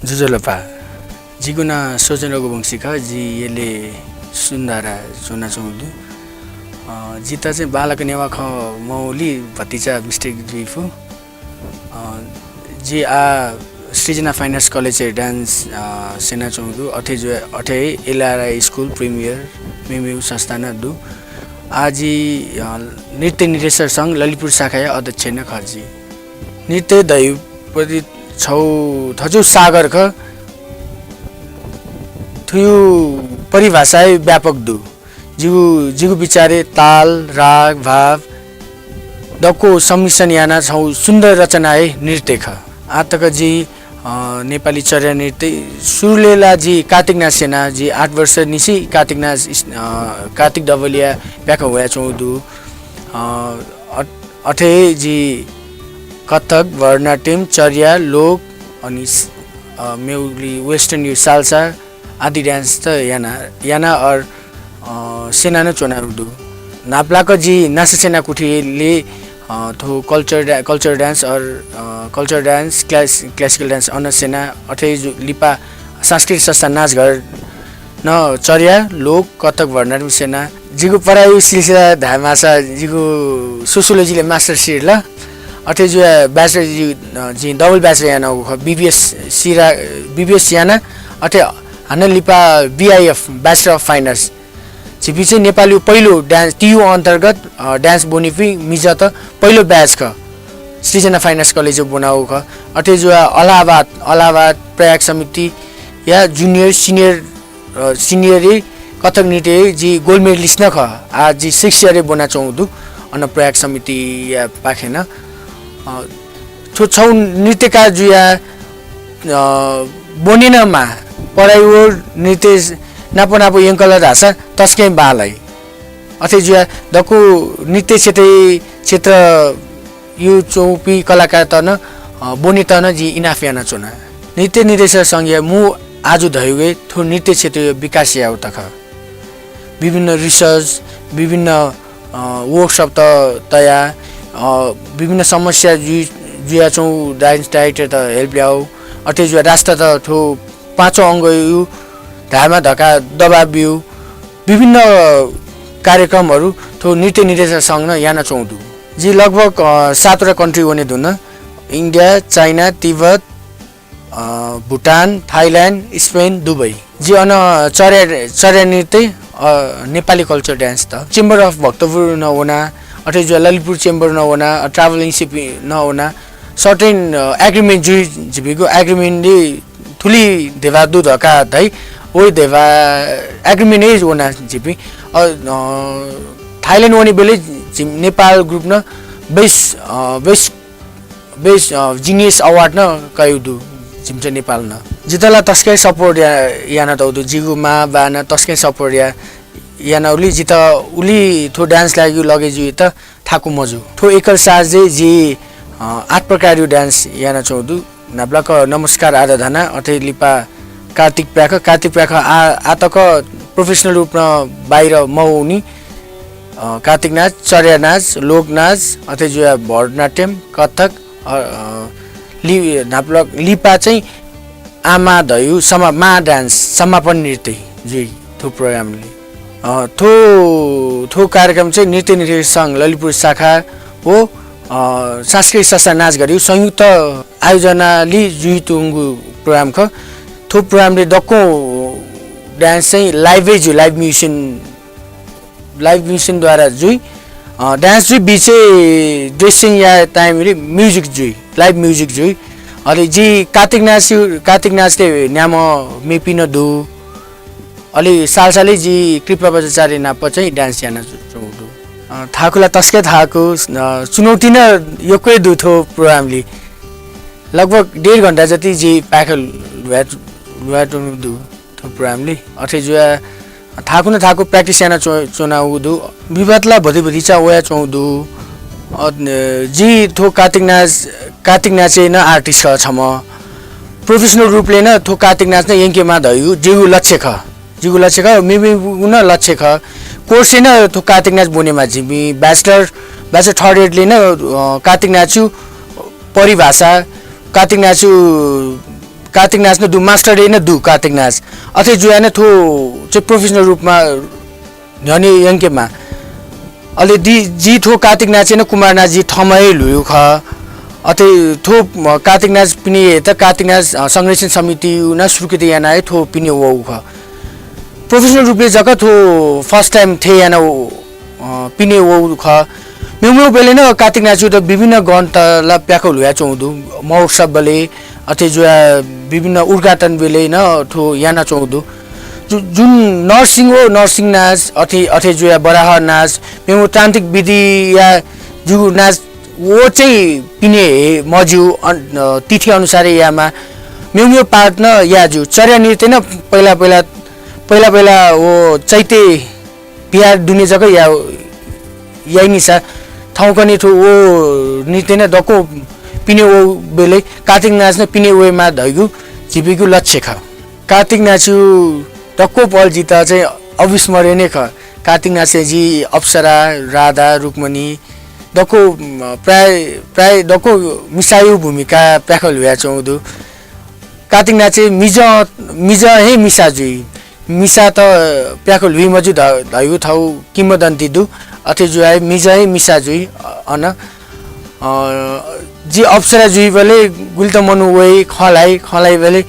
जुजुलपा जिगुना सोचन रघुवंशी ख जी येले सुन्दारा चुना चौदु जिता चाहिँ बालक नेवा ख मौली भतिजा मिस्टेक जुइफु जी आ सृजना फाइनेन्स कलेज डान्स सेना चौदु अठे जो अठे एलआरआई स्कुल प्रिमियर मेम्यू संस्थान दु आजी नृत्य निर्देशक संघ ललितपुर शाखा अध्यक्ष न खर्जी नृत्य दैपति छौ थजु सागर ख थुयु परिभाषा व्यापक दु जिगु विचारे ताल राग भाव दको सम्मिश्रण याना छौ सुन्दर रचना है नृत्य ख आतक जी नेपाली चर्या नृत्य सुरलेला जी कार्तिक नाच सेना जी 8 वर्ष निसी कार्तिक नाच कार्तिक डबलिया व्याक हुआ चौदु अठे जी कथक भरतनाट्यम चर्या लोक अनि मेउली वेस्टर्न यु साल्सा आदि डांस त याना और सेना न चुनाउ नाप्लाको जी नासा सेना कुठीले थो कल्चर डांस और कल्चर डांस क्लासिकल डांस अन सेना अठे लिपा सांस्कृतिक संस्था नाच घर न चर्या लोक कथक भरतनाट्यम सेना जिगु पराई सिलसिला धामासा जिगु सोसियोलोजीले मास्टर सिर ल अठे जो बैचलर जी डबल बैचलर याना बीबीएस याना अठे हाना लिपा बीआईएफ बैचलर अफ फाइनेन्स छिपी चाहिँ नेपाली पहिलो डान्स टियु अन्तर्गत डान्स बोनिफी मिजा त पहिलो बैच ख सृजना फाइनेन्स कलेज बनाउ ख अठे जो अलाहाबाद प्रयाग समिति या जूनियर सीनियर कथक नृत्य जी गोल्ड मेडलिस्ट न ख आज जी 6 इयर बना चौदु अन प्रयाग समिति या पाखेन छौ नृत्यका जुया बोनिनमा पढाइओ नृत्य नापो यंकल रासा तस्कै बालाई अथे जुया दको नृत्य क्षेत्र यु चौपी कलाकार तन बोनी तन जी इनाफियाना चुना नृत्य निर्देशक संघ मु आज धयुगे थो नृत्य क्षेत्र विकास या उतख विभिन्न रिसर्च विभिन्न वर्कशप तया विभिन्न समस्या जुया चौ डान्स डाइरेक्टर त हेल्प ल्याउ अटे जुया राष्ट्र त थो पाँचौं अंग यु धारमा धक्का दबाव बिउ विभिन्न कार्यक्रमहरू थो नृत्य निर्देशक संघ न याना चौदु जी लगभग 7वटा कन्ट्री वने दुन India China Tibet Bhutan Thailand Spain Dubai जी अन चर्या नृत्य नेपाली कल्चर डान्स त चेम्बर अफ भक्तपुर नहोना अठे जो ललितपुर चेम्बर नहोना ट्राभलिङ सिप नहोना सर्टेन एग्रिमेन्ट जुइ जिबिको एग्रिमेन्टले थुली देवा दु धका है ओइ देवा एग्रिमेन्ट इज ओना जिपी थाइल्यान्ड वनी बेले नेपाल ग्रुप न बेस्ट जिनियस अवार्ड न कयुदु जिमचे नेपाल न जितला तस्कै सपोर्ट याना दउदु जिगु मा बाना तस्कै सपोर्ट याना उली जिता उली थो डान्स लाग्यो लगे जु त थाकु मजु थो एकल साजे जी 8 प्रकार यो डान्स याना चौदु नाब्लाक नमस्कार आराधना अथे लिपा कार्तिक प्याख आतक प्रोफेसनल रूपमा बाहिर मौनी कार्तिक नाच चर्या नाच लोक नाच अथे जो भरतनाट्यम कथक नाप्लक लिपा चाहिँ आमा धयु मा डान्स समापन नृत्य जुइ थो प्रोग्रामले थो कार्यक्रम चाहिँ नृत्य निर्देशक संघ ललितपुर शाखा हो सांस्कृतिक संस्था नाच गर्यो संयुक्त आयोजनाले जुइ तुङ्गु प्रोग्राम ख थो प्रोग्रामले दक्को डान्स चाहिँ लाइभ म्युजिसियन द्वारा जुइ डान्स जुइ बिचे ड्रेसिङ या टाइम म्युजिक जुइ लाइभ म्युजिक जुइ अलि जी कार्तिक नाचले न्याम मेपिन दु अलि सालसालै जी कृपा बजाचार्य नाप चाहिँ डान्स याना चौदु थाकुला तस्कै थाकु चुनौती न योकै दुथो प्रोग्रामले लगभग 1.5 घण्टा जति जी प्याकल व्याटुनु दु थो प्रोग्रामले अथे जुया थाकु न थाकु प्र्याक्टिस याना चुनाउ दु विवादला भति चा वया चौदु जी थो कार्तिक नाच न आर्टिस्ट छम प्रोफेसनल रूपले न थो कार्तिक नाच न यंकेमा धयु जिगु लक्ष्य ख मेबी न लक्ष्य ख कोर्स न थो कार्तिक नाच बोनेमा जिमी बैचलर 3rd इयरले न कार्तिक नाचु परिभाषा कार्तिक नाचु कार्तिक नाच न दु मास्टर डे न दु कार्तिक नाच अथे जुया न थो चाहिँ प्रोफेसनल रूपमा झने यङ्केमा अलि जी थो कार्तिक नाच न कुमार नाच जी थमै लुयो ख अथे थो कार्तिक नाच पिने त कार्तिक नाच संरक्षण समिति न स्वीकृति याना थो पिने वो ख प्रोफेसनल रूपले जगह थो फर्स्ट टाइम थे याना पिने वो ख मेमो बेले न कार्तिक नाच त विभिन्न गन्तला प्याको लुया चौदु महोत्सव बेले अथे जो विभिन्न उद्घाटन बेले न थो याना चौदु जुन नर्सिङ हो नर्सिङ नाच अथे जो बराह नाच मेमो तान्त्रिक विधि या जु नाच वो चाहिँ पिने मजु तिथि अनुसार यामा मेमो पार्ट न या जु चर्या नृत्य न पहिला वो चैते बिहार दुने जग्गा या यही निसा ठाउँ कनि थो वो नृत्य न दको पिने वो बेले कार्तिक नाच न पिने वेमा धैगु जीविकु लक्ष्य ख कार्तिक नाचु दको पल जिता चाहिँ अविस्मरणीय ख कार्तिक नाच जी अप्सरा राधा रुक्मणी दको प्राय दको मिसायु भूमिका प्याखल हुया चौदु कार्तिक नाच मिज हे मिसा जुई मिसा त प्याखल हुई मजु धैगु थाउ किम्बदन्ती दु अथे जो है मिज है मिसा जुई अन जी अप्सरा जुई बेले गुल्त मनु वे खलाई बेले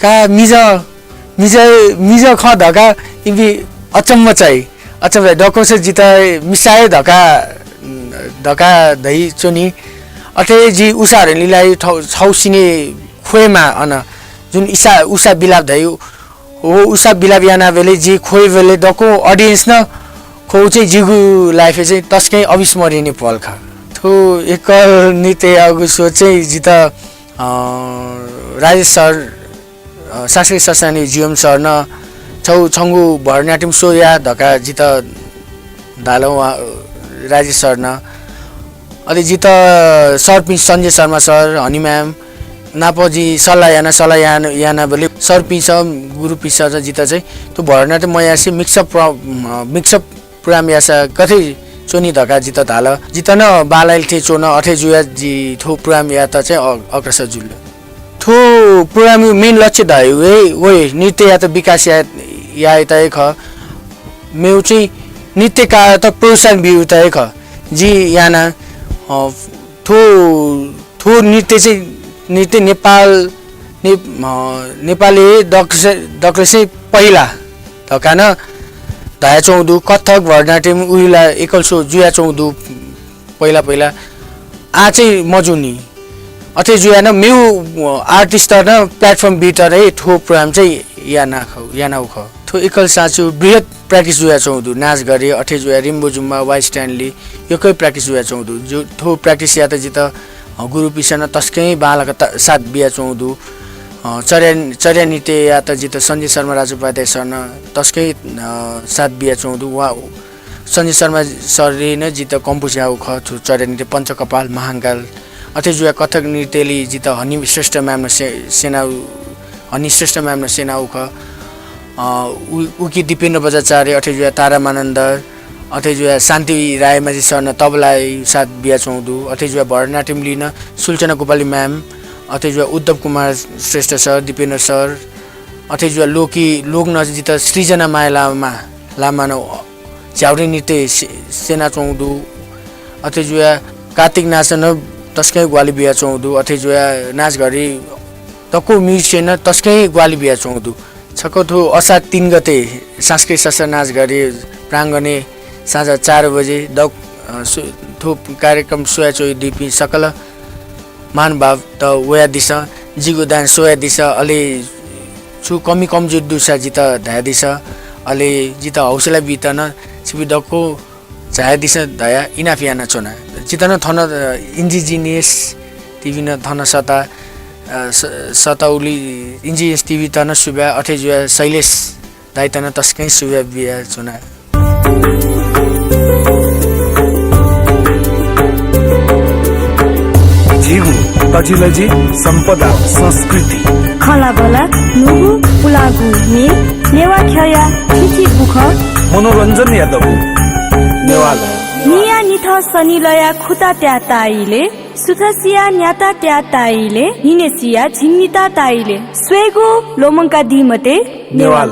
का मिज ख धका इबी अचम्म चाहिँ अचम्म डको से जिता मिसाए धका दही चोनी अथे जी उषाहरुलाई छौसिने खोएमा अन जुन उषा बिलाप दही हो उषा बिलाप याना बेले जी खोए बेले डको ऑडियन्स न खो चाहिँ जिगु लाइफ चाहिँ तस्कै अविस्मरणीय पल खा थो एक नृत्य अगुसो चाहिँ जिता राजेश सर शास्त्रीय ससानी जीएम सर न छंगु भरतनाट्यम सो या धका जिता धालो राजेश सर न अलि जिता sir P Sanjay Sharma sir Honey ma'am नापजी सल्लाह याना बोले सर पि गुरु पि जिता चाहिँ त्यो भरतनाट्यम मया से मिक्सअप प्रोग्राम यासा कथै चोनी धका जित धाल जित न बालाइल थे चोन अथे जुया जी थो प्रोग्राम या त चाहिँ अग्रसर जुल थो प्रोग्राम मेन लक्ष्य दयो ओए नृत्य या त विकास या त ख मेउ चाहिँ नृत्य का त प्रोत्साहन बिउ त ख जी याना थो नृत्य चाहिँ नृत्य नेपाली डक्टर चाहिँ पहिला धका न धाया चौधु कथक भरतनाट्यम उइला एकल सो जुया चौधु पहिला आ चाहिँ मजुनी अथे जुया न मेउ आर्टिस्ट न प्लेटफर्म बिटर है थो प्रोग्राम चाहिँ याना ख थो एकल साचु बृहत प्र्याक्टिस जुया चौधु नाच गरे अथे जुया रिम्बो जुम्मा वाइ स्ट्यान्डली योकै प्र्याक्टिस जुया चौधु जो थो प्र्याक्टिस या त जित गुरु पिसन तस्कै बालक साथ बिया चौधु चर्या नृत्य या त जित संजय शर्मा राजु उपाध्याय सर न तस्कै साथ बिया चौधु वा संजय शर्मा सरले न जित कम्पोज याउ ख चर्या नृत्य पञ्चकपाल महाङ्काल अथे जुया कथक नृत्यले जित हनी श्रेष्ठ म्याम हनी श्रेष्ठ म्याम सेनाउ ख उकी दिपेन्द्र बजाचार्य अथे जुया तारामानन्द अथे जुया शान्ति रायमाझी सर न तबलाई साथ बिया चौधु अथे जुया भरतनाट्यम लिन सुलचना गोपाली म्याम अथे जुया उद्धव कुमार श्रेष्ठ सर दिपेन्द्र सर अथे जुया लोक नजित सृजना माया लामा न झ्याउरे नृत्य सेना चौधु अथे जुया कार्तिक नाच न तस्कै ग्वाली बिया चौधु अथे जुया नाच गरी तको म्युजिसियन तस्कै ग्वाली बिया चौधु छको थो असार 3 गते सांस्कृतिक शास्त्र नाच गरी प्राङ्गणे साँझ 4 बजे थो कार्यक्रम सोया चोई दिपी सकल महानुभाव त वया दिस जिगु दान सोया दिस अलि छु कमी कमजोर दुसा जित धाया दिस अलि जित हौसला बितन छिबि दको झाया दिस धाया इनाफियाना चोना जितन थन इन्जिनियस टिभी न थन सताउली इन्जिनियस टिभी तन सुब्या अथे जुया शैलेश दाइतन तस्कै सुब्या बिया चोना झिगु तजिलजी सम्पदा संस्कृति खलाबला नुगु पुलागु ने नेवा खया खिची बुख मनोरञ्जन यादव नेवाला निया निथ सनिलया खुता त्या ताईले सुथसिया न्याता त्या ताईले हिनेसिया झिन्निता ताईले स्वेगो लोमङ्का दिमते नेवाला